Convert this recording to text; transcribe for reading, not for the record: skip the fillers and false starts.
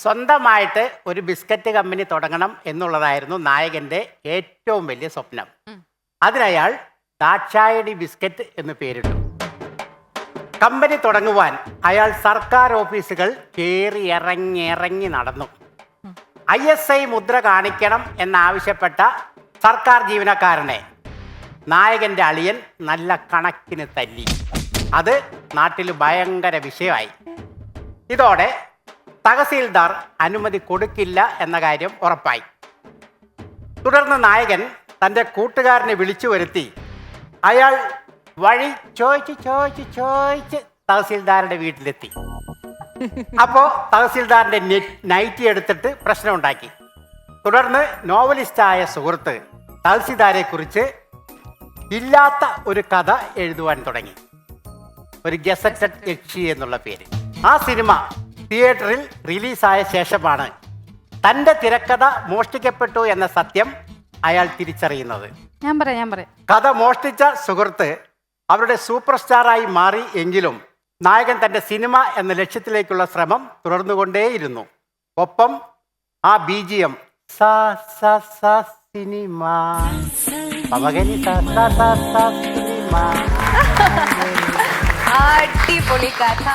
സ്വന്തമായിട്ട് ഒരു biscuit company തുടങ്ങണം എന്നുള്ളതായിരുന്നു നായകന്റെ ഏറ്റവും വലിയ സ്വപ്നം. അതിനയാൾ ദാക്ഷായണി ബിസ്ക്കറ്റ് എന്ന് പേരിട്ടു. കമ്പനി തുടങ്ങുവാൻ അയാൾ സർക്കാർ ഓഫീസുകൾ കയറി ഇറങ്ങി നടന്നു. ISI മുദ്ര കാണിക്കണം എന്നാവശ്യപ്പെട്ട സർക്കാർ ജീവനക്കാരനെ നായകന്റെ അളിയൻ നല്ല കണക്കിന് തല്ലി. അത് നാട്ടിൽ ഭയങ്കര വിഷയമായി. ഇതോടെ തഹസീൽദാർ അനുമതി കൊടുക്കില്ല എന്ന കാര്യം ഉറപ്പായി. തുടർന്ന് നായകൻ തൻ്റെ കൂട്ടുകാരനെ വിളിച്ചു വരുത്തി അയാൾ വഴി ചോദിച്ച് തഹസീൽദാരുടെ വീട്ടിലെത്തി. അപ്പോൾ തഹസീൽദാറിന്റെ നൈറ്റി എടുത്തിട്ട് പ്രശ്നമുണ്ടാക്കി. തുടർന്ന് നോവലിസ്റ്റായ സുഹൃത്ത് തഹസീൽദാരെ കുറിച്ച് ഇല്ലാത്ത ഒരു കഥ എഴുതുവാൻ തുടങ്ങി. ഒരു ഗസറ്റഡ് യക്ഷി എന്നുള്ള പേര്. ആ സിനിമ തിയേറ്ററിൽ റിലീസായ ശേഷമാണ് തൻ്റെ തിരക്കഥ മോഷ്ടിക്കപ്പെട്ടു എന്ന സത്യം അയാൾ തിരിച്ചറിയുന്നത്. ഞാൻ പറയാം. കഥ മോഷ്ടിച്ച സുഹൃത്ത് അവരുടെ സൂപ്പർ സ്റ്റാറായി മാറി. എങ്കിലും നായകൻ തൻ്റെ സിനിമ എന്ന ലക്ഷ്യത്തിലേക്കുള്ള ശ്രമം തുടർന്നുകൊണ്ടേയിരുന്നു. ഒപ്പം ആ BGM സിനിമ അടിപൊളി കഥ.